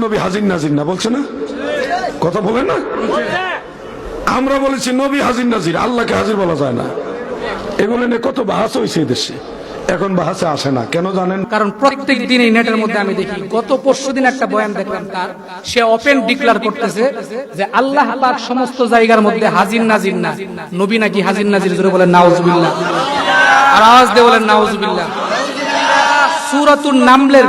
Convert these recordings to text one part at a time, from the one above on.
নবী হাজির নাজির না বলছে না, কথা বলে না? আমরা বলেছি নবী হাজির নাজির, আল্লাহকে হাজির বলা যায় না। এগুলো নিয়ে কত বাহাস হয়েছে দেশে, এখন বাহাসে আসে না কেন জানেন? কারণ প্রত্যেক দিন এই নেটের মধ্যে আমি দেখি, গত পরশুদিন একটা বয়ান দেখলাম, তার সে ওপেন ডিক্লার করতেছে যে আল্লাহ পাক সমস্ত জায়গার মধ্যে হাজির নাজির না, নবী নাকি হাজির নাজির। জোরে বলেন নাউজুবিল্লাহ, আর আওয়াজ দিয়ে বলেন নাউজুবিল্লাহ। সূরাতুন নামলের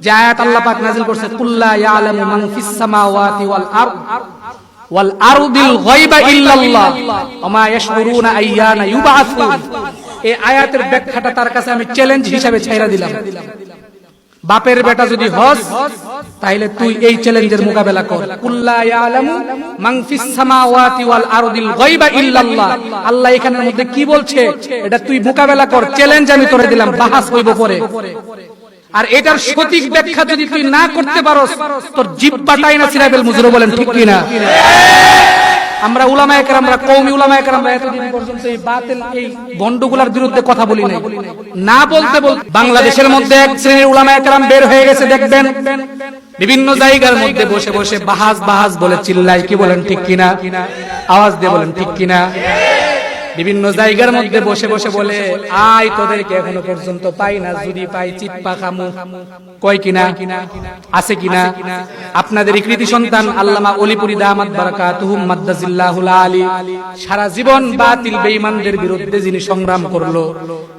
যে আয়াত আল্লাহ পাক নাযিল করছে, কুল্লা ইয়ালামু মান ফিস সামাওয়াতি ওয়াল আরদ ওয়াল আরদিল গায়বা ইল্লাল্লাহ ওয়া মা ইয়াশউরুনা আইয়ানা ইউবআসুন। এই আয়াতের ব্যাখ্যাটা তার কাছে আমি চ্যালেঞ্জ হিসেবে ছাইরা দিলাম। বাপের বেটা যদি হস, তাহলে তুই এই চ্যালেঞ্জের মোকাবেলা কর। কুল্লা ইয়ালামু মান ফিস সামাওয়াতি ওয়াল আরদিল গায়বা ইল্লাল্লাহ। আল্লাহ এখানের মধ্যে কি বলছে এটা তুই মোকাবেলা কর, চ্যালেঞ্জ আমি তোরে দিলাম, বাহাস হইব পরে। আর এটার সঠিক ব্যাখ্যা যদি তুই না করতে পারোস, তোর জিহ্বাটাই না ছিড়াইবেল। মুজুর বলেন ঠিক কি না? আমরা উলামায়ে কেরামরা, কওমি উলামায়ে কেরামরা এতদিন পর্যন্ত এই বাতিল, এই ভণ্ডগুলার বিরুদ্ধে কথা বলি নাই। না বলতে বলতে বাংলাদেশের মধ্যে এক শ্রেণীর উলামায়ে কেরাম বের হয়ে গেছে, দেখবেন বিভিন্ন জায়গার মধ্যে বসে বসে বাহাস বাহাস বলে চিল্লাই। কি বলেন ঠিক কিনা? আওয়াজ দিয়ে বলেন ঠিক কিনা? বিভিন্ন জায়গার মধ্যে বসে বসে বলে, আয় তোদেরকে এখনো পর্যন্ত পাই না, যদি পাই চিপ্পা খামু। কয় কিনা? আছে কিনা? আপনাদের কৃতি সন্তান আল্লামা অলিপুরি দামাত বারাকাতুহুম মাদ্দাজিল্লাহুল আলী সারা জীবন বাতিল বেঈমানদের বিরুদ্ধে যিনি সংগ্রাম করলো,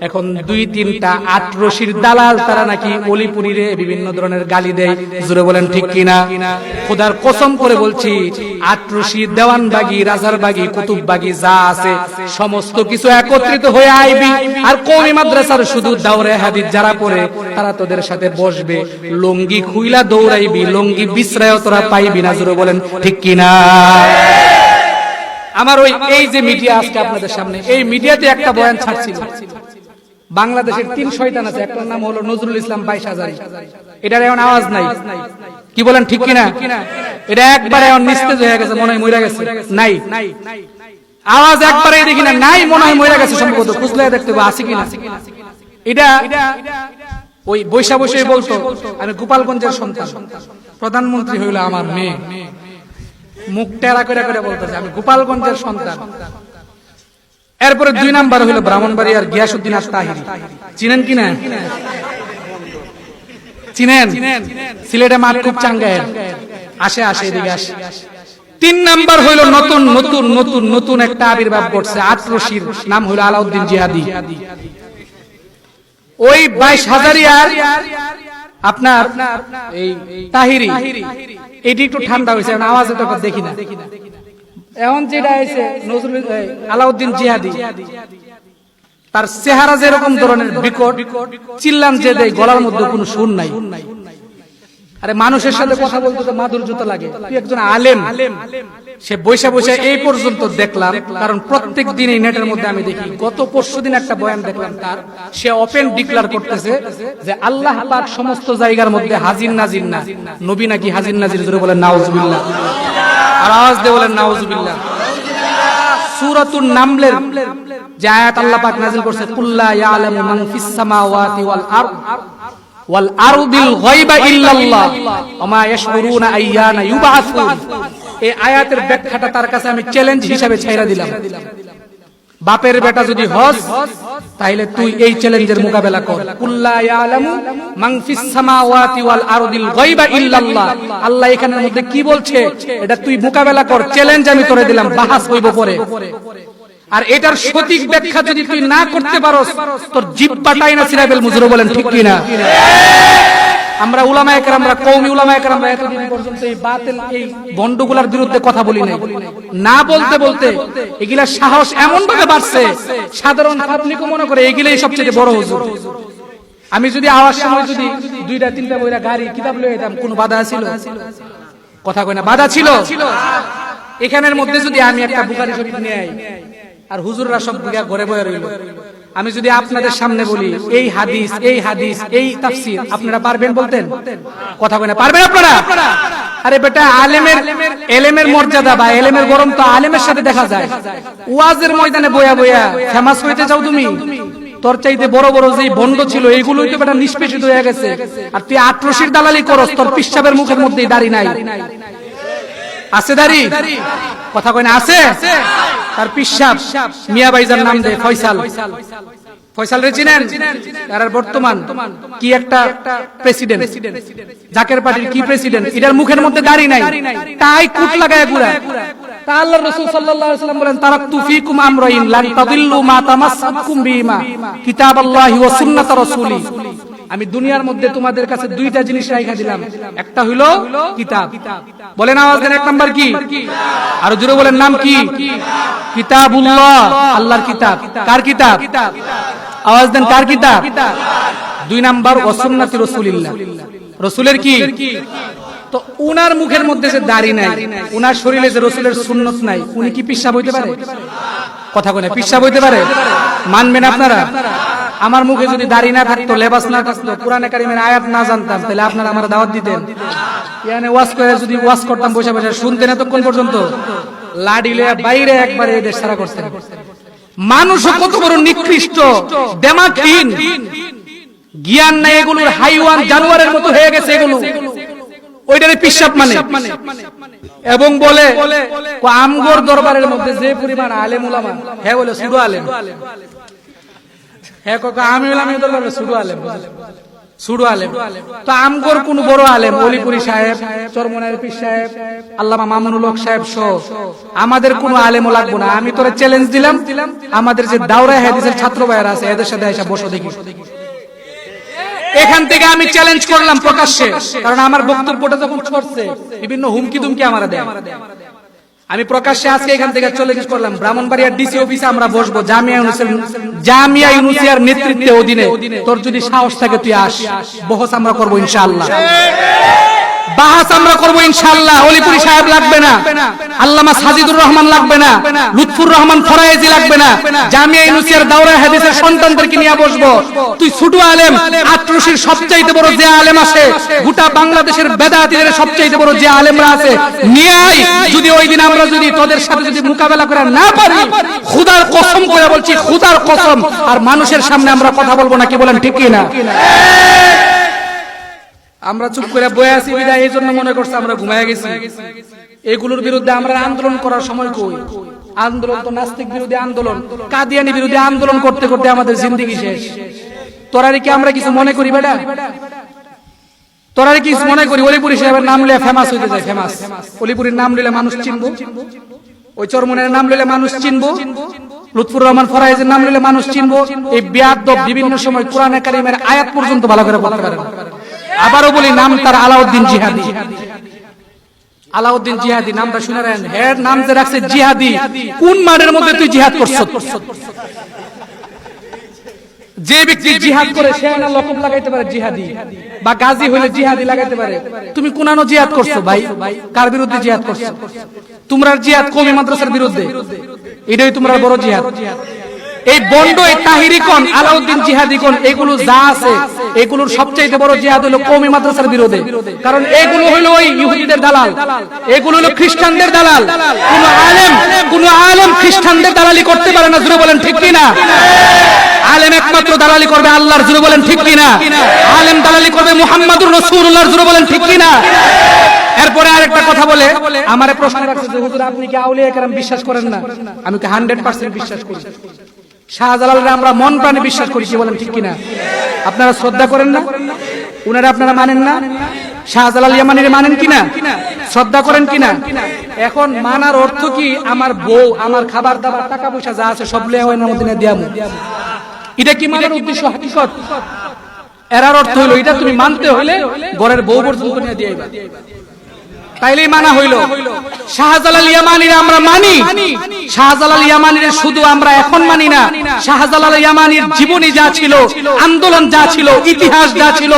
এখন 2-3টা আটরশির দালাল তারা নাকি অলিপুরিরে বিভিন্ন ধরনের গালি দেয়। জোরে বলেন ঠিক কিনা? খোদার কসম করে বলছি, আটরশি, দেওয়ানবাগি, রাজারবাগি, কুতুববাগি যা আছে সমস্ত কিছু একত্রিত হয়ে আইবি, আর কওমি মাদ্রাসার শুধু দাওরে হাদিস যারা পড়ে তারা তোদের সাথে বসবে, লঙ্গি খুইলা দৌড়াইবি, লঙ্গি বিশ্রায় তোরা পাইবি না। জোরে বলেন ঠিক কিনা? আমার এই যে মিডিয়া আজকে আপনাদের সামনে, এই মিডিয়াতে একটা বয়ান ছাড়ছিল। বাংলাদেশের 3 শয়তান আছে, একটার নাম হলো নজরুল ইসলাম 22,000। এটার এখন আওয়াজ নাই। কি বলেন ঠিক কিনা? এটা একবারে এখন নিস্তেজ হয়ে গেছে, মনে হয় মইরা গেছে। নাই আওয়াজ একবারে দেখি না, নাই, মনে হয় মইরা গেছে সম্ভবত। খুঁজলে দেখতে হবে আছে কিনা। এটা ওই বৈশা বসে বলতো, আমি গোপালগঞ্জের সন্তান, প্রধানমন্ত্রী হইলো আমার মেয়ে। মুখ টেরা করে করে বলতেছে আমি গোপালগঞ্জের সন্তান। এরপরে 2 নাম্বার হইলো ব্রাহ্মণবাড়িয়ার গিয়াসউদ্দিন আত-তাহিরি। চিনেন কিনা? চিনেন? সিলেটে মাঠ খুব চাঙ্গায়ের, আসে এদিকে আসে। 3 নাম্বার হইলো নতুন নতুন নতুন নতুন একটা আবির্ভাব ঘটছে, আটরশির নাম হইলো আলাউদ্দিন জিহাদি। ওই 22,000 আপনার এই তাহিরি, এটি একটু ঠান্ডা হয়েছে, আওয়াজ তো দেখি না। এখন যেটা আছে নজরুল আলাউদ্দিন জিহাদি, তার চেহারা যেরকম ধরনের বিকট, চিল্লান যে দেয়, গলার মধ্যে কোনো সুর নাই। আরে মানুষের সাথে কথা বলতে তো মাধুর্যতা লাগে। তুই একজন আলেম, সে বৈশা বৈশা এই পর্যন্ত দেখলাম, কারণ প্রত্যেক দিন এই নেটের মধ্যে আমি দেখি, গত পরশুদিন একটা বয়ান দেখলাম, তার সে ওপেন ডিক্লার করতেছে যে আল্লাহ পাক সমস্ত জায়গার মধ্যে হাজির নাজির না, নবী নাকি হাজির নাজির। জোরে বলেন নাউজুবিল্লাহ, আর আওয়াজ দিয়ে বলেন নাউজুবিল্লাহ। সূরাতুন নামলের যে আয়াত আল্লাহ পাক নাযিল করছে, কুল্লা ইয়ালামু মান ফিস সামাওয়াতি ওয়াল আরদ ওয়াল আরদিল গায়বা ইল্লাল্লাহ ওয়া মা ইয়াশউরুনা আইয়ানা ইউবআসুন। এই আয়াতের ব্যাখ্যাটা তার কাছে আমি চ্যালেঞ্জ হিসেবে ছাইরা দিলাম। বাপের বেটা যদি হস, তাহলে তুই এই চ্যালেঞ্জের মোকাবেলা কর। কুল্লা ইয়ালামু মান ফিস সামাওয়াতি ওয়াল আরদিল গায়বা ইল্লাল্লাহ। আল্লাহ এখানের মধ্যে কি বলছে এটা তুই মোকাবেলা কর, চ্যালেঞ্জ আমি তোরে দিলাম, বাহাস হইব পরে। আর এটার সঠিক ব্যাখ্যা যদি তুই না করতে পারোস, তোর জিহ্বাটাই না ছিড়াইবেল। মুজুর বলেন ঠিক কি না? আমরা উলামায়ে কেরামরা, কওমি উলামায়ে কেরামরা এতদিন পর্যন্ত এই বাতিল, এই ভণ্ডগুলার বিরুদ্ধে কথা বলি নাই। না বলতে বলতে এগুলা সাহস এমন ভাবে বাড়ছে, সাধারণ পাবলিকও মনে করে এগুলাই সবচেয়ে বড় হুজুর। আমি যদি আওয়াজ সময় যদি 2-3টা বইরা গাড়ি কিতাব লয়ে যেতাম, কোনো বাধা ছিল? কথা কই না, বাধা ছিল? এখানের মধ্যে যদি আমি একটা বুখারী শরীফ নিয়ে আই, আর হুজুররা সব ঘরে বয়ে রইল, আমি যদি আপনাদের সামনে বলি এই হাদিস, এই হাদিস, এই তাফসীর, আপনারা পারবেন বলতেন? কথা কই না, পারবেন আপনারা? আরে বেটা, এলেমের মর্যাদা বা এলেমের গরম তো আলেমের সাথে দেখা যায়। ওয়াজের ময়দানে বয়া বয়া ফেমাস হইতে যাও তুমি, তোর চাইতে বড় বড় যে ভণ্ড ছিল এইগুলোই তো বেটা নিষ্পেষিত হয়ে গেছে, আর তুই আটরশির দালালি করস, তোর পিশাবের মুখের মধ্যে দাড়ি নাই। আছে দাড়ি? কথা কয় না আছে? তার পিশাব মিয়া ভাইজান নাম দে ফয়সাল। ফয়সাল রে চিনেন? আর বর্তমান কি একটা প্রেসিডেন্ট, জাকের পার্টির কি প্রেসিডেন্ট, এটার মুখের মধ্যে দাড়ি নাই, তাই কুট লাগায় ঘুরা। তা আল্লাহর রাসূল সাল্লাল্লাহু আলাইহি ওয়াসাল্লাম বলেন, তারাকতু ফীকুম আমরাইন লান তাদিল্লু মা তামাসসাকুম বিহিমা কিতাবাল্লাহি ওয়া সুন্নাত রাসূলি। আমি দুনিয়ার মধ্যে তোমাদের কাছে দুইটা জিনিস রাখা দিলাম, একটা হলো কিতাব। বলেন আওয়াজ দেন, এক নাম্বার কি? আর জোরে বলেন, নাম কি? কিতাবুল্লাহ, আল্লাহর কিতাব। কার কিতাব? আওয়াজ দেন, কার কিতাব? দুই নাম্বার ওয়া সুন্নাতি রাসূলিল্লাহ, রাসূলের কি? তো উনার মুখের মধ্যে যে দাড়ি নাই, উনার শরীরে যে রাসূলের সুন্নাত নাই, উনি কি পিশাব হইতে পারে? কথা কয় না, পিশাব হইতে পারে? মানবেন আপনারা? আমার মুখে যদি দাড়ি না থাকতো, লেবাস না থাকতো, কোরআনে কারিমের আয়াত না জানতাম, তাহলে আপনারা আমার দাওয়াত দিতেন? ইয়ানে ওয়াজ করে যদি ওয়াজ করতাম বসে বসে শুনতেন এতক্ষণ পর্যন্ত? লাডিলে বাইরে একবারে এই দেশ সারা করতেন। মানুষ কত বড় নিকৃষ্ট, দেমাগহীন, জ্ঞান নাই, এগুলোর হাইওয়ান জানোয়ারের মতো হয়ে গেছে এগুলো। ওইটারে পিশাব মানে, এবং বলে আমগর দরবারের মধ্যে যে পরিমাণ আলেম উলামা, হ্যাঁ বলে সুডু আলেম, হ্যাঁ কাকা আমি হলাম এই দরবারে সুডু আলেম, সুডু আলেম। তো আমগর কোন বড় আলেম, অলিপুরি সাহেব, চরমনাইয়ের পীর সাহেব, আল্লামা মামুনুল হক সাহেব সহ আমাদের কোন আলেমও লাগবো না। আমি তোরে চ্যালেঞ্জ দিলাম, আমাদের যে দাওরায়ে হাদিসের ছাত্র ভাইরা আছে এদের সাথে এসে বসো দেখি। এখান থেকে আমি চ্যালেঞ্জ করলাম প্রকাশ্যে, কারণ আমার বক্তব্যটা যখন ছড়ছে বিভিন্ন হুমকি দুমকি আমারা দেয়। আমি প্রকাশ্যে আজকে এখান থেকে চ্যালেঞ্জ করলাম, ব্রাহ্মণবাড়িয়ার ডিসি অফিসে আমরা বসবো, জামিয়া ইউনুসিয়ার নেতৃত্বে অধীনে। তোর যদি সাহস থাকে তুই আস, বহস আমরা করবো ইনশাআল্লাহ, বাহাস আমরা করবো ইনশাআল্লাহ। অলিপুরি সাহেব লাগবে না, আল্লামা সাজিদুর রহমান লাগবে না, লুৎফুর রহমান ফরায়েজি লাগবে না, জামিয়া ইউনুসিয়ার দাওরায়ে হাদিসের সন্তানদেরকে নিয়ে বসবো। তুই ছোট আলেম, আটরশির সবচাইতে বড় যে আলেম আছে, গোটা বাংলাদেশের বেদাতীদের সবচাইতে বড় যে আলেমরা আছে নিয়ে আয়। যদি ওই দিন আমরা যদি তোদের সাথে যদি মোকাবেলা করে না পারি, খোদার কসম করে বলছি, খোদার কসম, আর মানুষের সামনে আমরা কথা বলবো না। কি বলেন, ঠিক কি না? আমরা চুপ করে বয়ে আছি বিদায় এই জন্য মনে করছে আমরা ঘুমায় গেছি। এগুলোর বিরুদ্ধে আমরা আন্দোলন করার সময় কই? আন্দোলন তো নাস্তিক বিরোধী আন্দোলন, কাদিয়ানি বিরোধী আন্দোলন করতে করতে আমাদের জিন্দেগি শেষ। তোরারে কি আমরা কিছু মনে করি বেটা? তোরারে কি মনে করি অলিপুরি সাহেবের নাম নিলে ফেমাস হইতে যায়? ফেমাস অলিপুরির নাম নিলে মানুষ চিনবো, ওই চরমনের নাম নিলে মানুষ চিনবো, লুৎফুর রহমান ফরায়েজের নাম নিলে মানুষ চিনবো। এই বেয়াদব বিভিন্ন সময় কোরআনে কারিমের আয়াত পর্যন্ত ভালো করে বলতে পারে না। আবারও বলি, নাম তার আলাউদ্দিন জিহাদি। আলাউদ্দিন জিহাদি নামটা শুনে রাখেন, হের নাম যে রাখছে জিহাদি। কোন মাঠের মধ্যে তুই জিহাদ করছ? যে ব্যক্তি জিহাদ করে সে না লকব লাগাইতে পারে জিহাদি, বা গাজী হইলে জিহাদি লাগাইতে পারে। তুমি কোনানো জিহাদ করছো ভাই? কার বিরুদ্ধে জিহাদ করছো? তোমরা জিহাদ কওমি মাদ্রাসার বিরুদ্ধে, এটাই তোমরা বড় জিহাদ। এই বন্ড, এই তাহিরি কোন, আলাউদ্দিন জিহাদি কোন, এগুলো যা আছে এগুলোর সবচেয়ে বড় জিহাদ হলো কওমি মাদ্রাসার বিরুদ্ধে। কারণ এগুলো হলো ওই ইহুদিদের দালাল, এগুলো হলো খ্রিস্টানদের দালাল। কোন আলেম খ্রিস্টানদের দালালি করতে পারে না, জোরে বলেন ঠিক কি না? আলেম একমাত্র দালালি করবে আল্লাহর, জোরে বলেন ঠিক কি না? আলেম দালালি করবে মুহাম্মাদুর রাসূলুল্লাহর, জোরে বলেন ঠিক কি না? এরপরে আরেকটা কথা বলে আমারে প্রশ্ন রাখছে যে হুজুর আপনি কি আউলিয়া কেরাম বিশ্বাস করেন না? আমি কি 100% বিশ্বাস করি। শাহজালালরে আমরা মন প্রাণে বিশ্বাস করি, কি বলেন ঠিক কিনা? আপনারা শ্রদ্ধা করেন না? উনারা আপনারা মানেন না? শাহজালাল ইয়ামানিরে মানেন কিনা? শ্রদ্ধা করেন কিনা? এখন মানার অর্থ কি? আমার বউ, আমার খাবার দাবার, টাকা পয়সা যা আছে সব লিয়ে ওই মদিনা দিয়ামু, এটা কি মানার উদ্দেশ্য? হাকিকত এরার অর্থ হইলো এটা তুমি মানতে হইলে ঘরের বউ পর্যন্ত নিয়ে দিয়াইবা, তাইলেই মানা হইল। শাহজালাল ইয়ামানির আমরা মানি, শাহজালাল ইয়ামানির শুধু আমরা এখন মানি না, শাহজালাল ইয়ামানির জীবনী যা ছিল, আন্দোলন যা ছিল, ইতিহাস যা ছিল,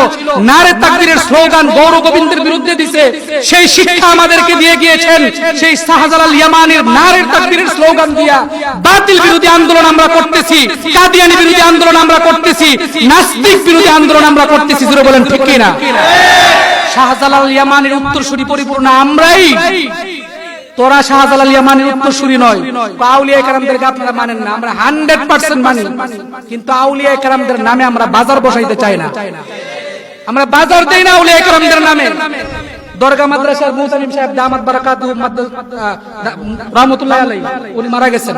নারে তাকবীরের স্লোগান গৌর গোবিন্দের বিরুদ্ধে দিছে, সেই শিক্ষা আমাদেরকে দিয়ে গিয়েছেন। সেই শাহজালাল ইয়ামানির নারে তাকবীরের স্লোগান দিয়া বাতিল বিরোধী আন্দোলন আমরা করতেছি, কাদিয়ানি বিরোধী আন্দোলন আমরা করতেছি, নাস্তিক বিরোধী আন্দোলন আমরা করতেছি, জোরে বলেন ঠিক কি না? শাহজালাল ইয়ামানির উত্তরসূরি পরিপূর্ণ আমরাই। তোরা শাহজালাল ইয়ামানির উত্তরসূরি নয়, আউলিয়া কেরামদেরকে আপনারা মানেন না, আমরা 100% মানি, কিন্তু আউলিয়া কেরামদের নামে আমরা বাজার বসাইতে চাই না, আমরা বাজার দেই না আউলিয়া কেরামদের নামে। দরগা মাদ্রাসার মুতালিম সাহেব দামাত বারাকাতুহু রাহমাতুল্লাহ আলাইহি, উনি মারা গেছেন।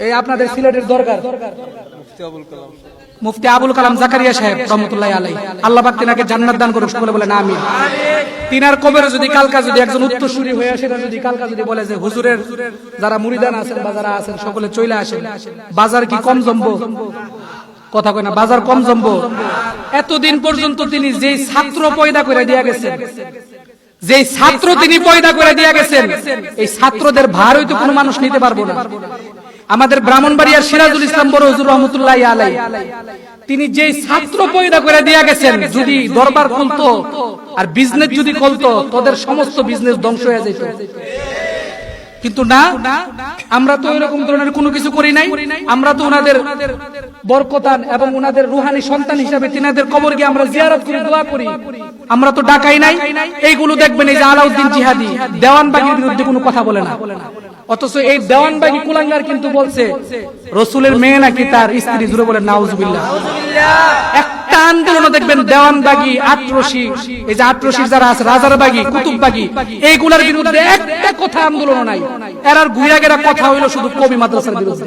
এই আপনাদের সিলেটের দরগার মুফতি আবুল কালাম জাকারিয়া সাহেব রহমতুল্লাহ আলাইহি, আল্লাহ পাক তিনাকে জান্নাত দান করুক, সকলে বলেন আমিন। তিনার কবরে যদি কালকা যদি একজন উত্তরসূরি হয়ে আসে, যদি কালকা যদি বলে যে হুজুরের যারা মুরিদান আছেন বা যারা আছেন সকলে চলে আসেন, বাজার কি কম জমবো? কথা কয় না, বাজার কম জমবো? এতদিন পর্যন্ত তিনি যেই ছাত্র পয়দা করে দিয়া গেছেন, যেই ছাত্র তিনি পয়দা করে দিয়া গেছেন, এই ছাত্রদের ভার হয়তো কোনো মানুষ নিতে পারবো না। আমাদের ব্রাহ্মণবাড়িয়ার সিরাজুল ইসলাম বড় হুজুর রহমতুল্লাহ আলাইহি, তিনি যেই ছাত্র পয়দা করে দিয়া গেছেন, যদি দরবার খুলতো আর বিজনেস যদি খুলতো, তাদের সমস্ত বিজনেস ধ্বংস হয়ে যেত। কিন্তু না, আমরা তো এরকম ধরনের কোনো কিছু করি নাই। আমরা তো ওনাদের বরকতান এবং ওনাদের রুহানি সন্তান হিসাবে তিনাদের কবর গিয়ে আমরা জিয়ারত করি, দোয়া করি, আমরা তো ডাকাই নাই। এইগুলো দেখবেন, এই যে আলাউদ্দিন জিহাদি দেওয়ানবাগির বিরুদ্ধে কোনো কথা বলে না, অথচ এই দেওয়ানবাগি কুলাঙ্গার কিন্তু বলছে রসুলের মেয়ে নাকি তার স্ত্রী। জুড়ে বলেন নাউজুবিল্লাহ। একটা আন্দোলন দেখবেন দেওয়ানবাগি, আটরশি, এই যে আটরশির যারা আছে, রাজারবাগি, কুতুববাগি, এইগুলার বিরুদ্ধে একটা কথা আন্দোলন নাই। এরার ঘুরা গেরা কথা হইলো শুধু কওমি মাদ্রাসার বিরুদ্ধে।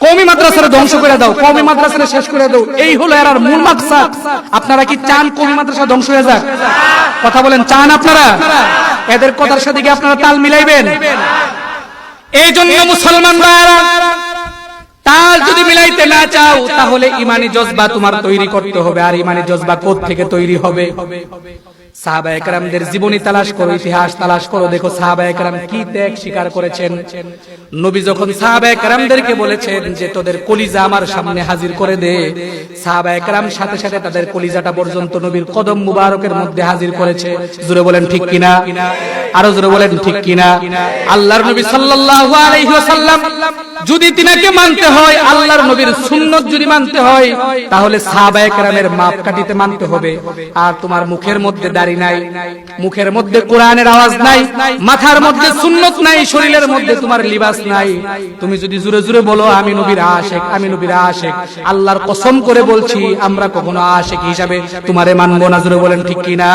কওমি মাদ্রাসার ধ্বংস করে দাও, কওমি মাদ্রাসার শেষ করে দাও, এই হলো এরার মূল মাকসাদ। আপনারা কি চান কওমি মাদ্রাসা ধ্বংস হয়ে যাক? কথা বলেন, চান আপনারা? এদের কথার সাথে কি আপনারা তাল মিলাইবেন? এই জন্য মুসলমান ভাইরা, তাল যদি মিলাইতে না চাও, তাহলে ইমানি জজবা তোমার তৈরি করতে হবে। আর ইমানি জজবা কোথা থেকে তৈরি হবে? সাহাবায়ে কেরামদের জীবনী তালাশ করো, ইতিহাস তালাশ করো, দেখো সাহাবায়ে কেরাম কি ত্যাগ স্বীকার করেছেন। নবী যখন সাহাবায়ে কেরামদেরকে বলেছেন যে তোদের কলিজা আমার সামনে হাজির করে দে, সাহাবায়ে কেরাম সাথে সাথে তাদের কলিজাটা পর্যন্ত নবীর কদম মুবারকের মধ্যে হাজির করেছে। জোরে বলেন ঠিক কিনা? আরো জোরে বলেন ঠিক কিনা? আল্লাহর নবী সাল্লাল্লাহু আলাইহি ওয়াসাল্লাম যদি তিনাকে মানতে হয়, আল্লাহর নবীর সুন্নাত যদি মানতে হয়, তাহলে সাহাবায়ে কেরামের মাপকাঠিতে মানতে হবে। আর তোমার মুখের মধ্যে দাড়ি নাই, মুখের মধ্যে কোরআনের আওয়াজ নাই, মাথার মধ্যে সুন্নাত নাই, শরীরের মধ্যে তোমার লিবাস নাই, তুমি যদি জোরে জোরে বলো আমি নবীর আশিক, আমি নবীর আশিক, আল্লাহর কসম করে বলছি আমরা কখনো আশিক হিসাবে তোমারে মানবো না। জোরে বলেন ঠিক কিনা?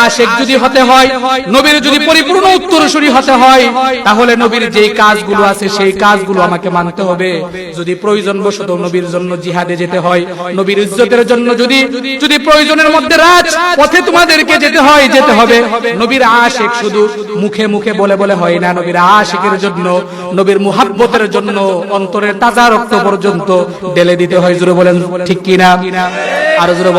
আশিক যদি হতে হয়, নবীর যদি পরিপূর্ণ উত্তরসূরি হতে হয়, তাহলে নবীর যেই কাজগুলো আছে সেই কাজগুলো আমাকে মানতে হবে। যদি প্রয়োজন বশত নবীর জন্য জিহাদে যেতে হয়, নবীর ইজ্জতের জন্য যদি প্রয়োজনের মধ্যে রাজ পথে তোমাদেরকে যেতে হয়, যেতে হবে। নবীর আশিক শুধু মুখে মুখে বলে বলে হয় না, নবীর আশিকের জন্য, নবীর মুহাব্বতের জন্য অন্তরের তাজা রক্ত পর্যন্ত ঢেলে দিতে হয়। জোরে বলেন ঠিক কিনা? আর জোরে